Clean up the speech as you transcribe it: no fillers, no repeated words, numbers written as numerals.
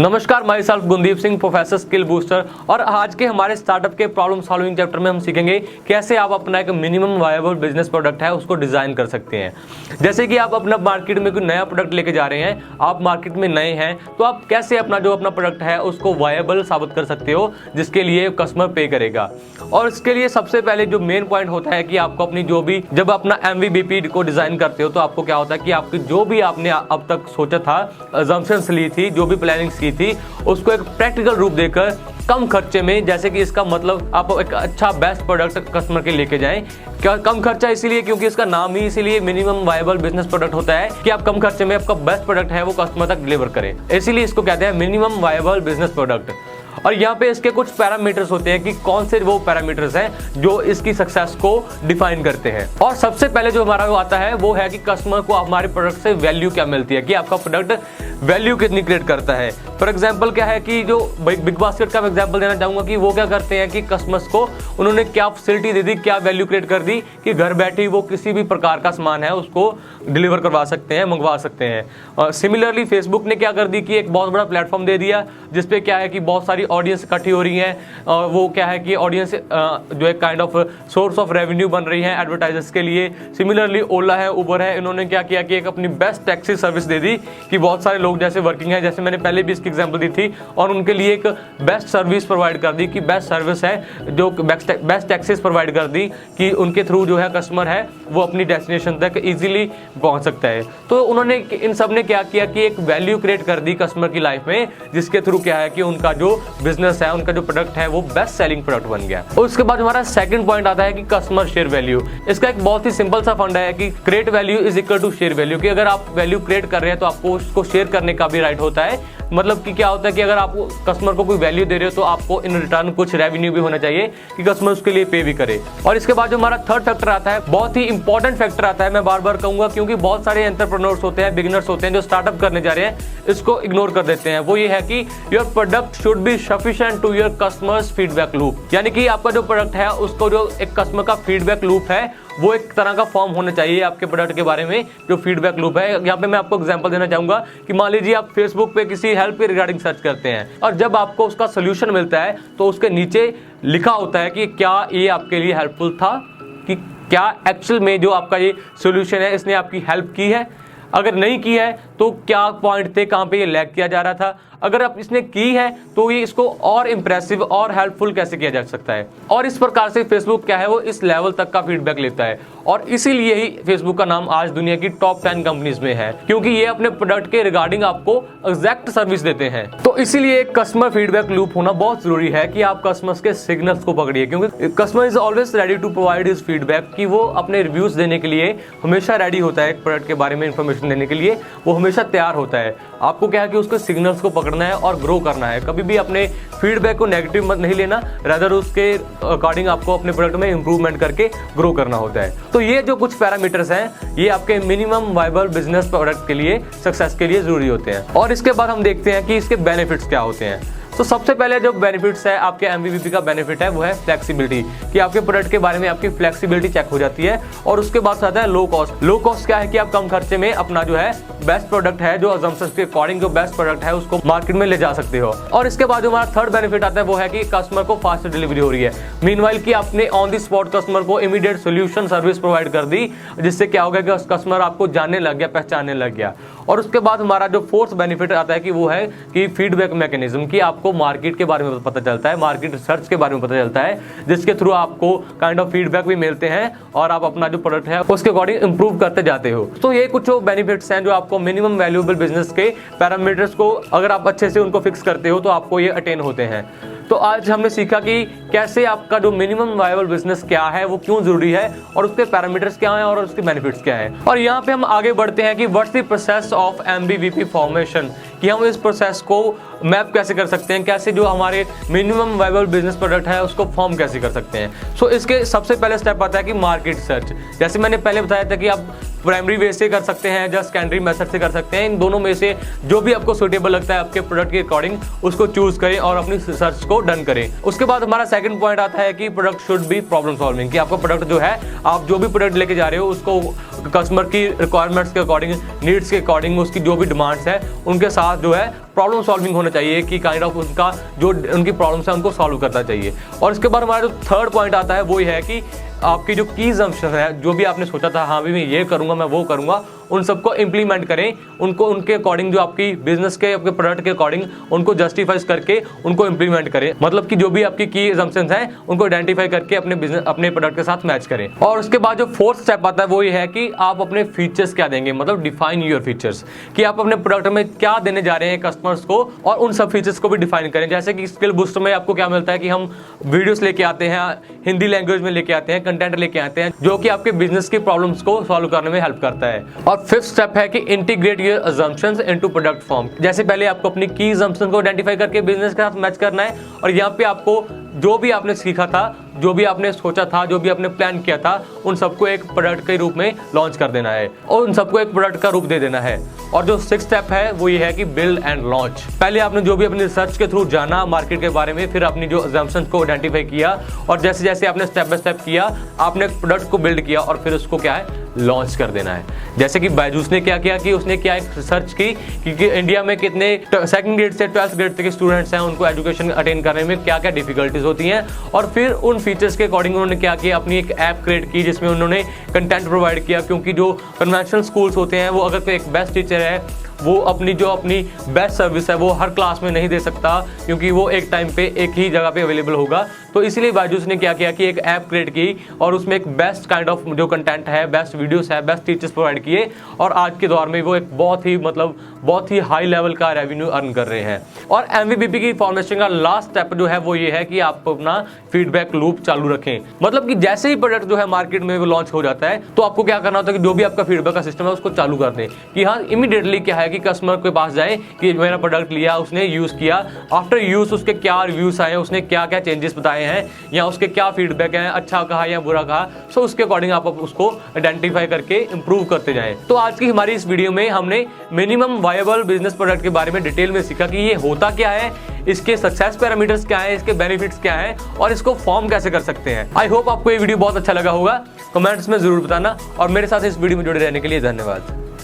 नमस्कार, myself Gundeep Singh, professor skill booster. और आज के हमारे स्टार्टअप के प्रॉब्लम सॉल्विंग चैप्टर में हम सीखेंगे कैसे आप अपना एक मिनिमम वायबल बिजनेस प्रोडक्ट है उसको डिजाइन कर सकते हैं। जैसे कि आप अपना मार्केट में कोई नया प्रोडक्ट लेके जा रहे हैं, आप मार्केट में नए हैं, तो आप कैसे अपना प्रोडक्ट है उसको वायबल साबित कर सकते हो जिसके लिए कस्टमर पे करेगा। और इसके लिए सबसे पहले जो मेन पॉइंट होता है कि आपको अपनी जब अपना MVP को डिजाइन करते हो तो आपको क्या होता है कि आपकी जो भी आपने अब तक सोचा था, अजम्पशंस ली थी, जो भी प्लानिंग की थी, उसको एक प्रैक्टिकल रूप देकर कम खर्चे में, जैसे कि इसका मतलब आप एक अच्छा बेस्ट प्रोडक्ट कस्टमर के लेके जाएं। क्या कम खर्चा इसीलिए क्योंकि इसका नाम ही इसीलिए मिनिमम वायबल बिजनेस प्रोडक्ट होता है कि आप कम खर्चे में आपका बेस्ट प्रोडक्ट है वो कस्टमर तक डिलीवर करें, इसीलिए इसको कहते हैं मिनिमम वायबल बिजनेस प्रोडक्ट। और यहाँ पे इसके कुछ पैरामीटर्स होते हैं कि कौन से वो पैरामीटर्स हैं जो इसकी सक्सेस को डिफाइन करते हैं। और सबसे पहले जो हमारा आता है वो है कि कस्टमर को हमारे प्रोडक्ट से वैल्यू क्या मिलती है, कि आपका प्रोडक्ट वैल्यू कितनी क्रिएट करता है। फॉर एग्जांपल क्या है कि जो बिग बास्केट का एग्जांपल देना चाहूंगा कि वो क्या करते हैं कि कस्टमर्स को उन्होंने क्या फैसिलिटी दे दी, क्या वैल्यू क्रिएट कर दी कि घर बैठे वो किसी भी प्रकार का सामान है उसको डिलीवर करवा सकते हैं, मंगवा सकते हैं। और सिमिलरली फेसबुक ने क्या कर दी कि एक बहुत बड़ा प्लेटफॉर्म दे दिया जिसपे क्या है कि बहुत सारी ऑडियंस इकट्ठी हो रही है, और वो क्या है कि ऑडियंस जो एक kind of source of revenue बन रही है एडवर्टाइजर्स के लिए। सिमिलरली ओला है, उबर है, इन्होंने क्या किया कि एक अपनी बेस्ट टैक्सी सर्विस दे दी कि बहुत सारे लोग जैसे वर्किंग है, जैसे मैंने पहले भी इसकी एग्जांपल दी थी, और उनके लिए एक बेस्ट सर्विस प्रोवाइड कर दी कि बेस्ट सर्विस है जो बेस्ट टैक्सीज प्रोवाइड कर दी कि उनके थ्रू जो है कस्टमर है वो अपनी डेस्टिनेशन तक इजीली पहुंच सकता है। तो उन्होंने इन सब ने क्या किया कि एक वैल्यू क्रिएट कर दी कस्टमर की लाइफ में, जिसके थ्रू क्या है कि उनका जो बिजनेस है, उनका जो प्रोडक्ट है वो बेस्ट सेलिंग प्रोडक्ट बन गया। और उसके बाद हमारा सेकंड पॉइंट आता है कि कस्टमर शेयर वैल्यू। इसका एक बहुत ही सिंपल सा फंडा है कि create value is equal to share value, कि अगर आप वैल्यू क्रिएट कर रहे हैं तो आपको उसको शेयर करने का भी राइट होता है। मतलब कि क्या होता है कि अगर आप कस्टमर को कोई वैल्यू दे रहे हो तो आपको इन रिटर्न कुछ रेवेन्यू भी होना चाहिए कि कस्टमर उसके लिए पे भी करे। और इसके बाद जो हमारा थर्ड फैक्टर आता है, बहुत ही इंपॉर्टेंट फैक्टर आता है, मैं बार बार कहूंगा क्योंकि बहुत सारे एंटरप्रेन्योर्स होते हैं, बिगिनर्स होते हैं जो स्टार्टअप करने जा रहे हैं, इसको इग्नोर कर देते हैं। वो ये है कि your product should be sufficient to your customers feedback loop, यानी कि आपका जो प्रोडक्ट है उसको जो एक कस्टमर का फीडबैक लूप है वो एक तरह का फॉर्म होना चाहिए आपके प्रोडक्ट के बारे में, जो फीडबैक लूप है। यहाँ पे मैं आपको एग्जांपल देना चाहूंगा कि मान लीजिए आप फेसबुक पे किसी हेल्प के रिगार्डिंग सर्च करते हैं और जब आपको उसका सोल्यूशन मिलता है तो उसके नीचे लिखा होता है कि क्या ये आपके लिए हेल्पफुल था, कि क्या एक्चुअल में जो आपका ये सोल्यूशन है इसने आपकी हेल्प की है। अगर नहीं की है तो क्या पॉइंट थे, कहाँ पे ये लैग किया जा रहा था। अगर आप इसने की है तो ये इसको और इंप्रेसिव और हेल्पफुल कैसे किया जा सकता है। और इस प्रकार से फेसबुक क्या है वो इस लेवल तक का फीडबैक लेता है, और इसीलिए ही फेसबुक का नाम आज दुनिया की टॉप 10 कंपनीज में है, क्योंकि ये अपने प्रोडक्ट के रिगार्डिंग आपको एग्जैक्ट सर्विस देते हैं। तो इसीलिए कस्टमर फीडबैक लूप होना बहुत जरूरी है कि आप कस्टमर्स के सिग्नल्स को पकड़िए, क्योंकि customer is always ready to provide his feedback, कि वो अपने रिव्यूज देने के लिए हमेशा रेडी होता है, प्रोडक्ट के बारे में इंफॉर्मेशन देने के लिए वो हमेशा तैयार होता है। आपको क्या है कि उसके सिग्नल्स को पकड़ना है और ग्रो करना है। कभी भी अपने फीडबैक को नेगेटिव मत नहीं लेना, रादर उसके अकॉर्डिंग आपको अपने प्रोडक्ट में इंप्रूवमेंट करके ग्रो करना होता है। तो ये जो कुछ पैरामीटर्स हैं ये आपके मिनिमम वायबल बिजनेस प्रोडक्ट के लिए, सक्सेस के लिए जरूरी होते हैं। और इसके बाद हम देखते हैं कि इसके बेनिफिट्स क्या होते हैं। तो सबसे पहले जो बेनिफिट्स है आपके MVP का बेनिफिट है वो है फ्लेक्सिबिलिटी, कि आपके प्रोडक्ट के बारे में आपकी फ्लेक्सिबिलिटी चेक हो जाती है। और उसके बाद आता है लो कॉस्ट। लो कॉस्ट क्या है कि आप कम खर्चे में अपना जो है बेस्ट प्रोडक्ट है, जो अजम्पशंस के अकॉर्डिंग जो बेस्ट प्रोडक्ट है उसको मार्केट में ले जा सकते हो। और इसके बाद जो हमारा थर्ड बेनिफिट आता है वो है कि कस्टमर को फास्ट डिलीवरी हो रही है। मीनवाइल की आपने ऑन द स्पॉट कस्टमर को इमीडिएट सोल्यूशन सर्विस प्रोवाइड कर दी, जिससे क्या होगा कि कस्टमर आपको जानने लग गया, पहचानने लग गया। और उसके बाद हमारा जो फोर्थ बेनिफिट आता है कि वो है कि फीडबैक मैकेनिज्म, कि आपको मार्केट के बारे में पता चलता है, मार्केट रिसर्च के बारे में पता चलता है, जिसके थ्रू आपको काइंड ऑफ फीडबैक भी मिलते हैं और आप अपना जो प्रोडक्ट है उसके अकॉर्डिंग इंप्रूव करते जाते हो। तो ये कुछ बेनिफिट्स हैं जो आपको मिनिमम वैल्यूएबल बिजनेस के पैरामीटर्स को अगर आप अच्छे से उनको फिक्स करते हो तो आपको ये अटेन होते हैं। तो आज हमने सीखा कि कैसे आपका जो मिनिमम वायबल बिजनेस क्या है, वो क्यों जरूरी है, और उसके पैरामीटर्स क्या हैं और उसके बेनिफिट्स क्या हैं। और यहाँ पे हम आगे बढ़ते हैं कि what's the process of MVP formation, कि हम इस प्रोसेस को मैप कैसे कर सकते हैं, कैसे जो हमारे मिनिमम वायबल बिजनेस प्रोडक्ट है उसको फॉर्म कैसे कर सकते हैं। सो इसके सबसे पहले स्टेप आता है कि मार्केट सर्च। जैसे मैंने पहले बताया था कि आप प्राइमरी वे से कर सकते हैं, जस्ट सेकेंडरी मेथड से कर सकते हैं। इन दोनों में से जो भी आपको सुटेबल लगता है आपके प्रोडक्ट के अकॉर्डिंग उसको चूज करें और अपनी सर्च को डन करें। उसके बाद हमारा सेकंड पॉइंट आता है कि product should B problem solving, कि आपका प्रोडक्ट जो है, आप जो भी प्रोडक्ट लेके जा रहे हो उसको कस्टमर की रिक्वायरमेंट्स के अकॉर्डिंग, नीड्स के अकॉर्डिंग, उसकी जो भी डिमांड्स है उनके साथ जो है प्रॉब्लम सॉल्विंग होना चाहिए कि काइंड ऑफ उनका जो उनकी प्रॉब्लम्स है उनको सॉल्व करना चाहिए। और इसके बाद हमारा जो थर्ड पॉइंट आता है वो ये है कि आपकी जो की असम्पशन है, जो भी आपने सोचा था हाँ भी मैं ये करूँगा, मैं वो करूँगा, उन सबको इंप्लीमेंट करें, उनको उनके अकॉर्डिंग, जो आपकी बिजनेस के आपके प्रोडक्ट के अकॉर्डिंग उनको जस्टिफाइज करके उनको इंप्लीमेंट करें। मतलब कि जो भी आपकी की असम्पशंस हैं उनको आइडेंटिफाई करके अपने बिजनेस, अपने प्रोडक्ट के साथ मैच करें। और उसके बाद जो फोर्थ स्टेप आता है वो ये है कि आप अपने फीचर्स क्या देंगे, मतलब डिफाइन योर फीचर्स, कि आप अपने प्रोडक्ट में क्या देने जा रहे हैं कस्टमर्स को, और उन सब फीचर्स को भी डिफाइन करें। जैसे कि स्किल बूस्टर में आपको क्या मिलता है कि हम वीडियोस लेके आते हैं, हिंदी लैंग्वेज में लेके आते हैं, कंटेंट लेके आते हैं जो कि आपके बिजनेस की प्रॉब्लम्स को सॉल्व करने में हेल्प करता है। और फिफ्थ स्टेप है कि integrate your assumptions into product form. जैसे पहले आपको अपनी की असम्पशन को आइडेंटिफाई करके बिजनेस के साथ मैच करना है, और यहाँ पे आपको जो भी आपने सीखा था, जो भी आपने सोचा था, जो भी आपने प्लान किया था, उन सबको एक प्रोडक्ट के रूप में लॉन्च कर देना है और उन सबको एक प्रोडक्ट का रूप दे देना है। और जो सिक्स्थ स्टेप है वो ये है कि बिल्ड एंड लॉन्च। पहले आपने जो भी अपनी रिसर्च के थ्रू जाना मार्केट के बारे में, फिर अपनी जो असम्पशंस को आइडेंटिफाई किया, और जैसे जैसे आपने स्टेप बाय स्टेप किया, आपने एक प्रोडक्ट को बिल्ड किया और फिर उसको क्या है लॉन्च कर देना है। जैसे कि बायजूस ने क्या किया कि उसने क्या एक रिसर्च की कि इंडिया में कितने सेकंड ग्रेड से 12th ग्रेड तक के स्टूडेंट्स हैं, उनको एजुकेशन अटेन करने में क्या क्या डिफिकल्टीज होती हैं, और फिर उन फीचर्स के अकॉर्डिंग उन्होंने क्या किया, अपनी एक ऐप क्रिएट की जिसमें उन्होंने कंटेंट प्रोवाइड किया। क्योंकि जो कन्वेंशनल स्कूल्स होते हैं वो अगर कोई एक बेस्ट टीचर है वो अपनी बेस्ट सर्विस है वो हर क्लास में नहीं दे सकता, क्योंकि वो एक टाइम पे एक ही जगह पे अवेलेबल होगा। तो इसलिए बायजूस ने क्या किया कि एक ऐप क्रिएट की और उसमें एक बेस्ट काइंड ऑफ जो कंटेंट है, बेस्ट वीडियोस है, बेस्ट टीचर्स प्रोवाइड किए, और आज के दौर में वो एक बहुत ही हाई लेवल का रेवेन्यू अर्न कर रहे हैं। और MVP की फॉर्मेशन का लास्ट स्टेप जो है वो ये है कि आप अपना फीडबैक लूप चालू रखें। मतलब कि जैसे ही प्रोडक्ट जो है मार्केट में वो लॉन्च हो जाता है तो आपको क्या करना होता है कि जो भी आपका फीडबैक का सिस्टम है उसको चालू कर दें, कि हाँ इमीडिएटली क्या है कि कस्टमर के पास जाए कि मेरा प्रोडक्ट लिया, उसने यूज किया, आफ्टर यूज उसके क्या रिव्यूज आए, उसने क्या क्या चेंजेस बताए हैं या उसके क्या फीडबैक है, अच्छा कहा या बुरा कहा, सो उसके अकॉर्डिंग आप उसको आइडेंटिफाई करके इंप्रूव करते जाएं। तो आज की हमारी इस वीडियो में हमने मिनिमम वायबल बिजनेस प्रोडक्ट के बारे में डिटेल में सीखा कि ये होता क्या है, इसके सक्सेस पैरामीटर्स क्या है, इसके बेनिफिट्स क्या है और इसको फॉर्म कैसे कर सकते हैं। आई होप आपको ये वीडियो बहुत अच्छा लगा होगा। कमेंट्स में जरूर बताना और मेरे साथ इस वीडियो में जुड़े रहने के लिए धन्यवाद।